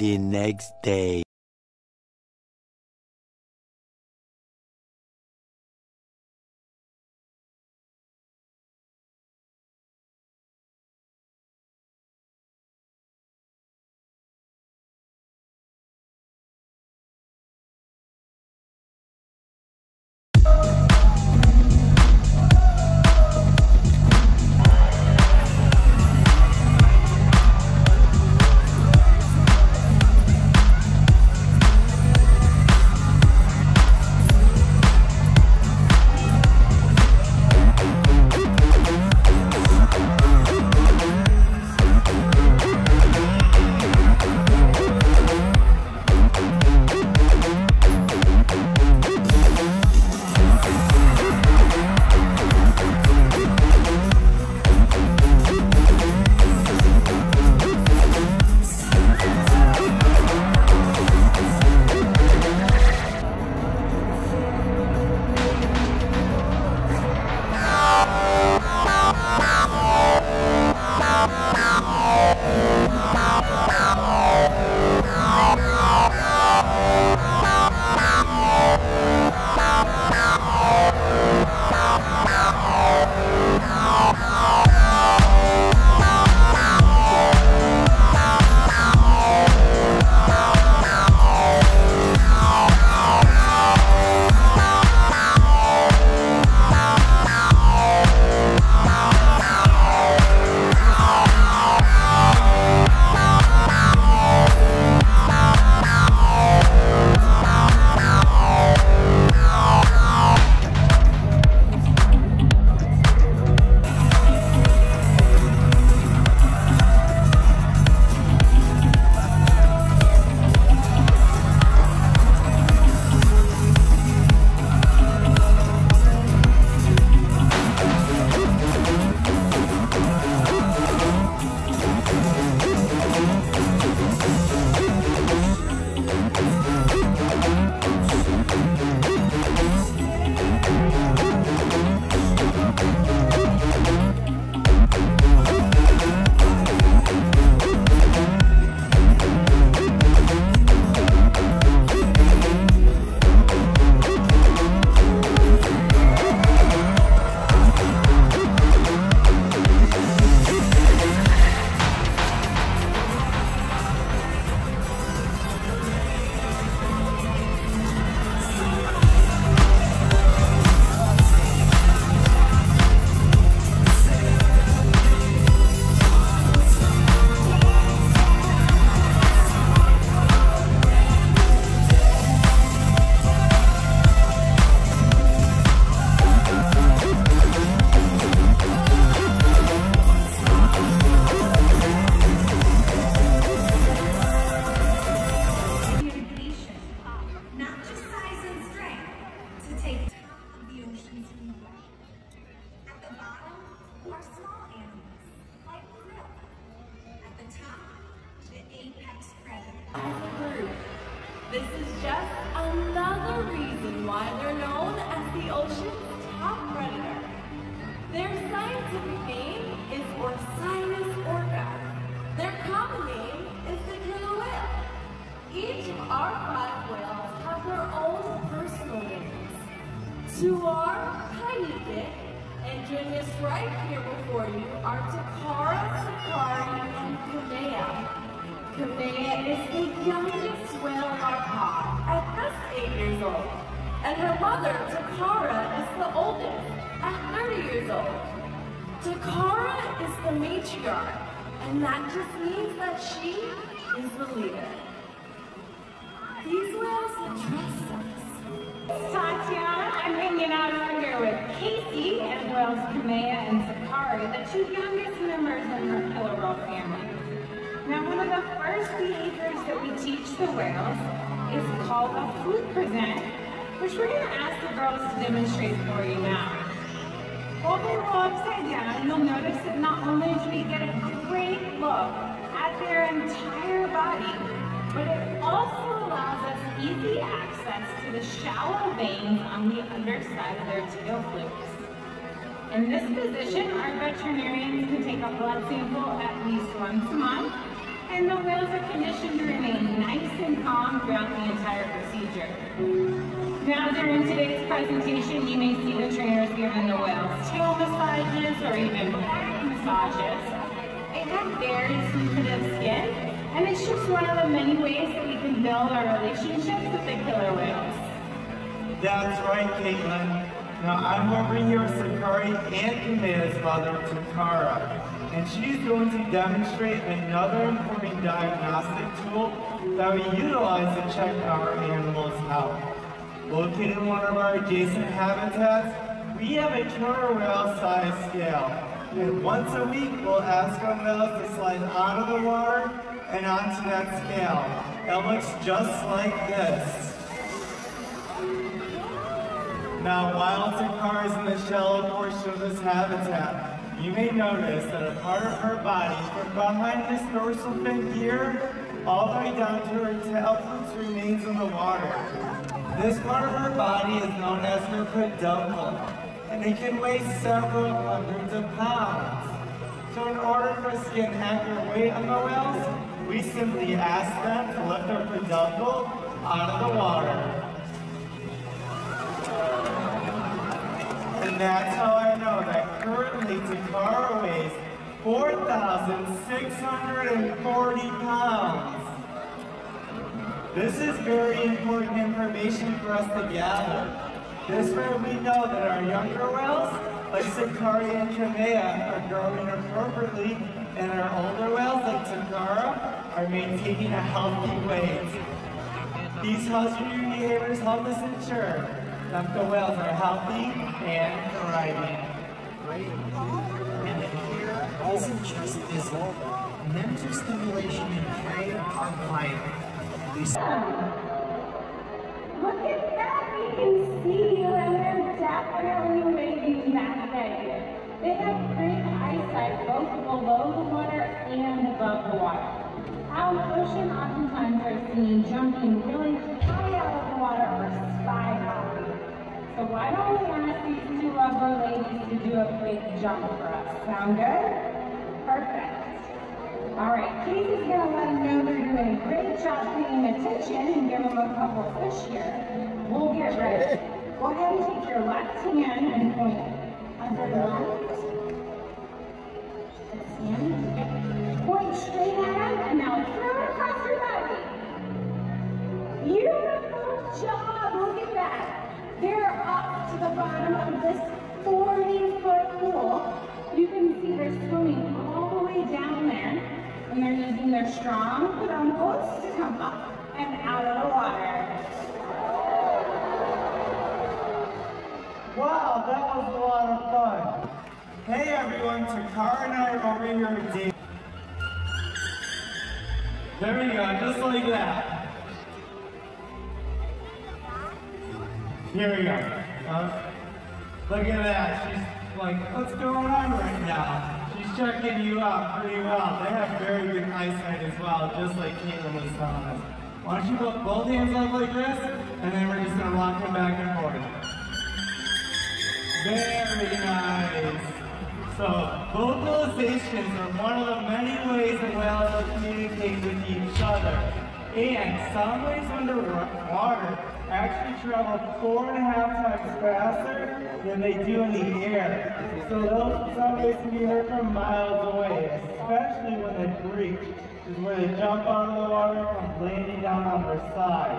the next day. This is just another reason why they're known as the ocean's top predator. Their scientific name is ORCA. Their common name is the killer whale. Each of our 5 whales have their own personal names. 2 are Kaike, and joining us right here before you are Takara, Sakari, and Kamea. Kamea is the youngest whale in our pod at just 8 years old. And her mother, Takara, is the oldest at 30 years old. Takara is the matriarch, and that just means that she is the leader. These whales trust us. Tatiana, I'm hanging out over here with Casey and whales Kamea and Sakari, the 2 youngest members in the killer whale family. Now, one of the first behaviors that we teach the whales is called a food present, which we're going to ask the girls to demonstrate for you now. Hold the roll upside down, you'll notice that not only do we get a great look at their entire body, but it also allows us easy access to the shallow veins on the underside of their tail flukes. In this position, our veterinarians can take a blood sample at least once a month, and the whales are conditioned to remain nice and calm throughout the entire procedure. Now, during today's presentation, you may see the trainers giving the whales tail massages or even back massages. They have very sensitive skin, and it's just one of the many ways that we can build our relationships with the killer whales. That's right, Caitlin. Now, I'm over here with Sakari and Kamea's mother, Takara, and she's going to demonstrate another important diagnostic tool that we utilize to check our animals' health. Located in one of our adjacent habitats, we have a killer whale size scale. And once a week, we'll ask our whales to slide out of the water and onto that scale. It looks just like this. Now, while Takara is in the shallow portion of this habitat, you may notice that a part of her body, from behind this dorsal fin here, all the way down to her tail flukes remains in the water. This part of her body is known as her peduncle, and it can weigh several hundreds of pounds. So in order for us to get an accurate weight on the whales, we simply ask them to lift their peduncle out of the water. And that's how I know that currently Takara weighs 4,640 pounds. This is very important information for us to gather. This way we know that our younger whales, like Sakari and Kamea, are growing appropriately, and our older whales, like Takara, are maintaining a healthy weight. These husbandry behaviors help us ensure that the whales are healthy and thriving. And here isn't just visual. Mental stimulation and play are vital. Look at that, we can see you, and they're definitely waving that way. They have great eyesight both below the water and above the water. Out in the ocean, oftentimes are seen jumping really high out of the water or sky high. So why don't we ask these two lovely ladies to do a quick jump for us? Sound good? Perfect. All right, Casey's going to let them know they're doing a great job paying attention and give them a couple fish here. We'll get ready. Go ahead and take your left hand and point it under the left. Point straight at them, and now throw it across your body. Beautiful job, look at that. They're up to the bottom of this 40-foot pool. You can see they're swimming all the way down there, and they're using their strong peduncles to come up and out of the water. Wow, that was a lot of fun. Hey everyone, Takara and I are over here at Dave. There we go, just like that. Here we go. Look at that. She's like, what's going on right now? She's checking you out pretty well. They have very good eyesight as well, just like Caitlin was telling us. Why don't you put both hands up like this, and then we're just going to rock them back and forth. Very nice. So, vocalizations are one of the many ways that whales will communicate with each other. And sound waves underwater actually travel 4.5 times faster than they do in the air. So those sound waves can be heard from miles away, especially when they breach, which is where they jump out of the water from landing down on their side.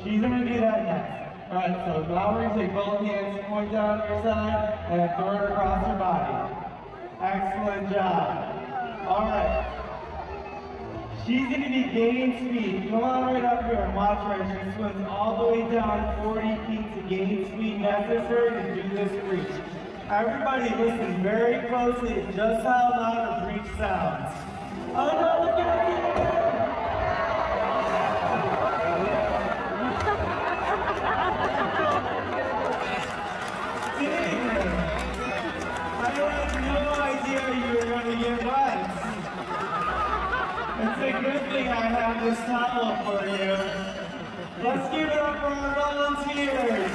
She's going to do that next. Alright, so now we're going to take both hands, point down your side, and throw it across your body. Excellent job. Alright. She's going to be gaining speed. Come on right up here and watch her as she swims all the way down 40 feet to gain speed necessary to do this breach. Everybody listen very closely to just how loud a breach sounds. Oh no, look at it! I had no idea you were going to get wet. It's a good thing I have this towel for you. Let's give it up for our volunteers.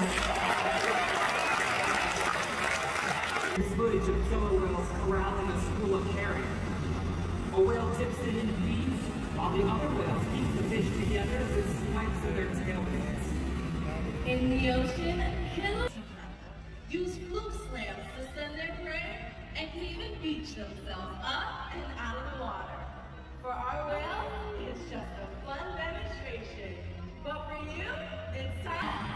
This footage of killer whales corralling a school of herring. A whale tips it and feeds, while the other whales keep the fish together with swipes of their tail fins. In the ocean, killer use fluke slams to send their prey and can even beach themselves up and out of the water. For our whales, it's just a fun demonstration. But for you, it's time.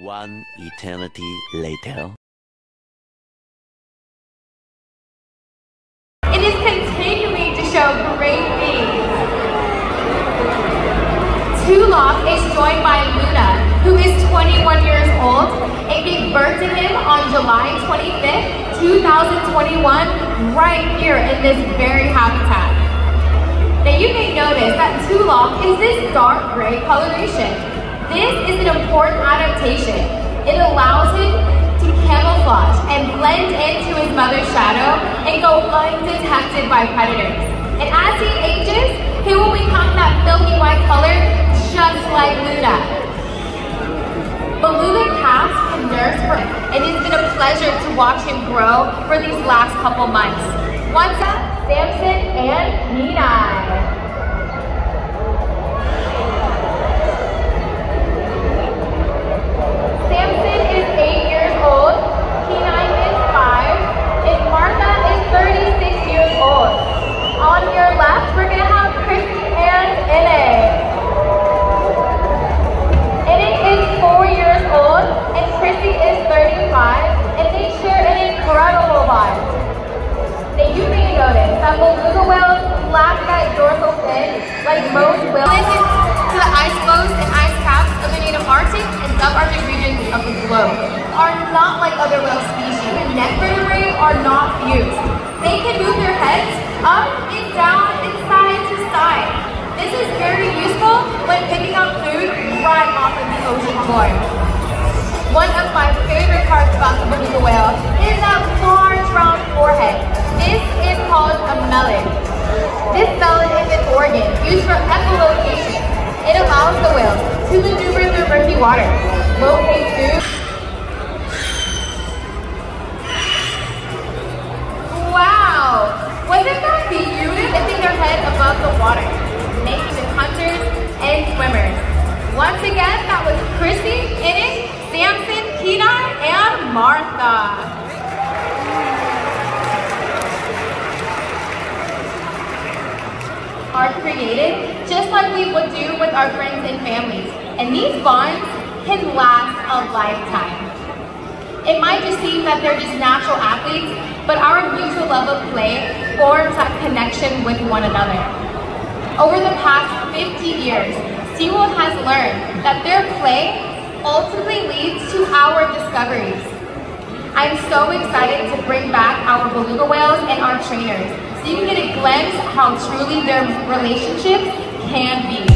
One eternity later. It is continuing show great things. Tulok is joined by Luna, who is 21 years old and gave birth to him on July 25th, 2021, right here in this very habitat. Now you may notice that Tulok is this dark gray coloration. This is an important adaptation. It allows him to camouflage and blend into his mother's shadow and go undetected by predators. And as he ages, he will become that milky white color just like Luna. Beluga calves can nurse for him, and it's been a pleasure to watch him grow for these last couple months. Once up, Samson and Kenai. Samson is 8 years old, Kenai is 5, and Martha is 36 years old. On your left, we're going to have Chrissy and Ine. Ine is 4 years old, and Chrissy is 35, and they share an incredible bond. Now you may notice that beluga whales lack that dorsal fin like most whales. Listen to the ice floes and ice caps of the native Arctic and subarctic regions of the globe are not like other whale species. The neck vertebrae are not fused. They can move their heads up and down and side to side. This is very useful when picking up food right off of the ocean floor. One of my favorite parts about the beluga whale is that large round forehead. This is called a melon. This melon is an organ used for echolocation. It allows the whales to maneuver through murky water, locate food. Wow! Wasn't that beautiful? Lifting their head above the water, making them hunters and swimmers. Once again, that was Chrissy, Ine, Samson, Kenai, and Martha. Are created just like we would do with our friends and families, and these bonds can last a lifetime. It might just seem that they're just natural athletes, but our mutual love of play forms that connection with one another. Over the past 50 years, SeaWorld has learned that their play ultimately leads to our discoveries. I'm so excited to bring back our beluga whales and our trainers, so you can get a glimpse how truly their relationships can be.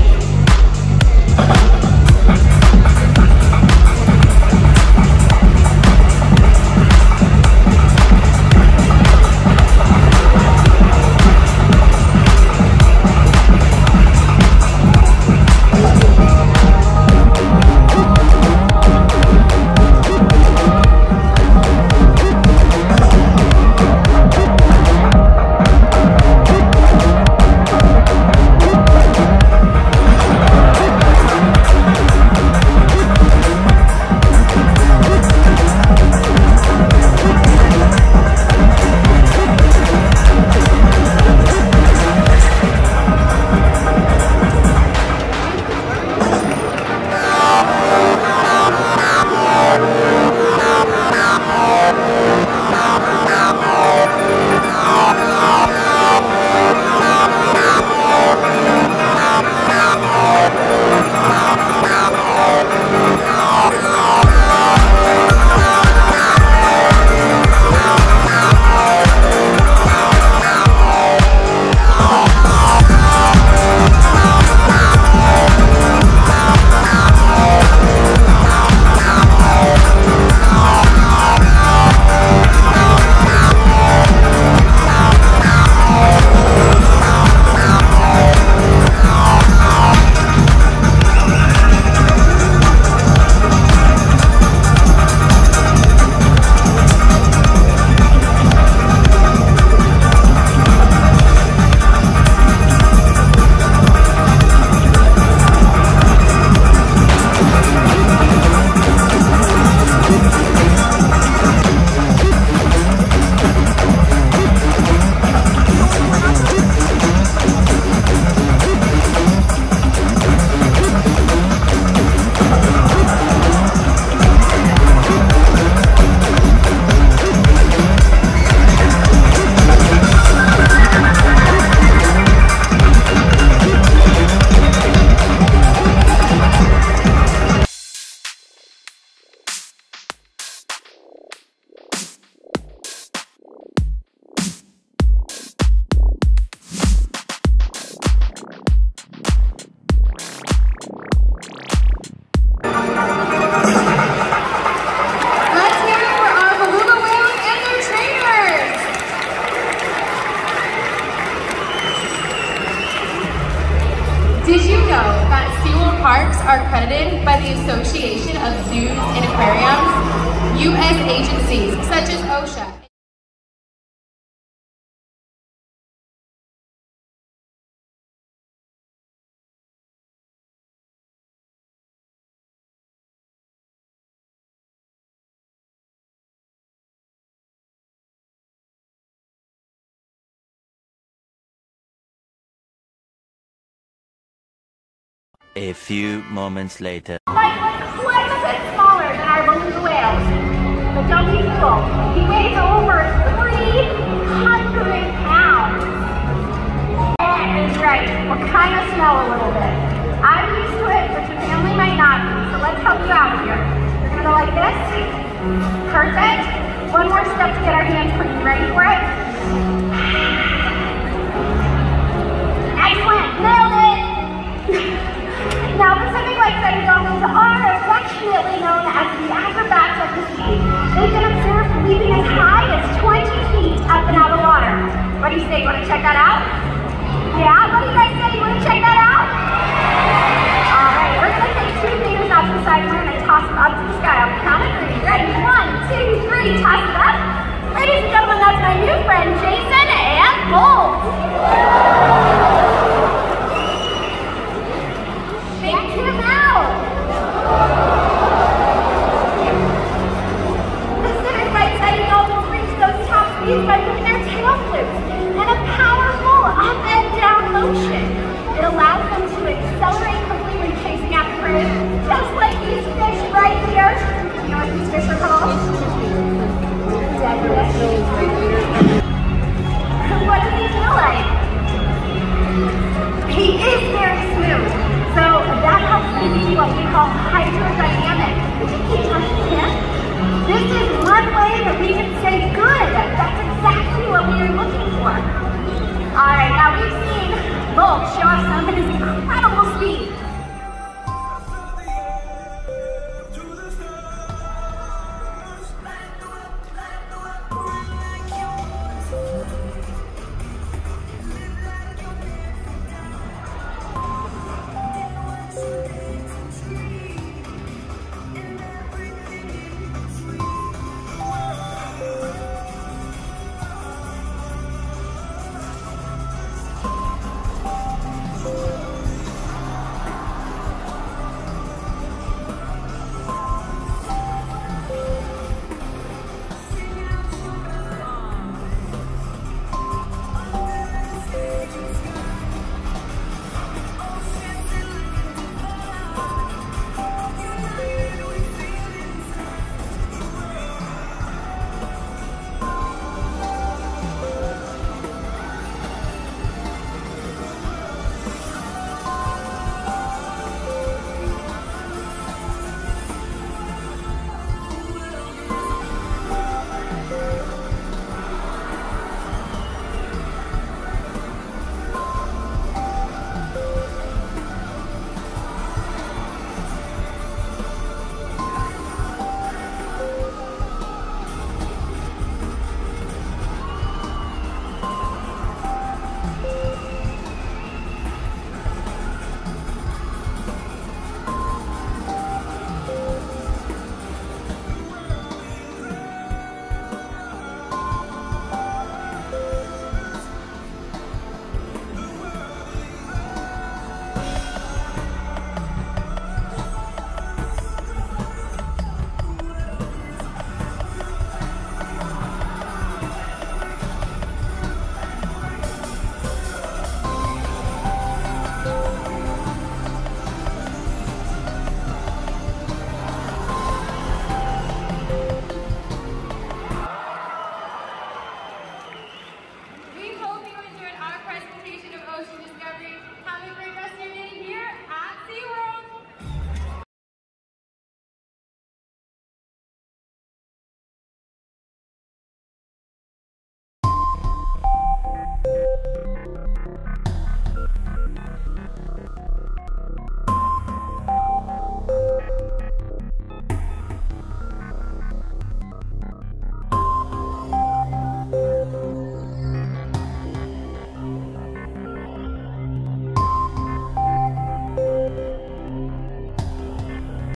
are accredited by the Association of Zoos and Aquariums, U.S. agencies such as ORCA. A few moments later. Like quite a bit smaller than our beluga whales. But don't be fooled. He weighs over 300 pounds. That is right. We'll kind of smell a little bit. I'm used to it, but your family might not be. So let's help you out here. You're going to go like this. Perfect. One more step to get our hands clean. Ready for it? Excellent. Nailed it. Now, Pacific Lakeside dolphins are affectionately known as the acrobats of the sea. They can observe leaping as high as 20 feet up and out of water. What do you say? You want to check that out? Yeah? What do you guys say? You want to check that out? All right, we're going to take 2 fingers out to the side. We're going to toss them up to the sky. I'll count it 3. Ready? 1, 2, 3. Toss it up. Ladies and gentlemen, that's my new friend, Jason and Bolt. Pacific Lakeside dolphins reach those top speeds by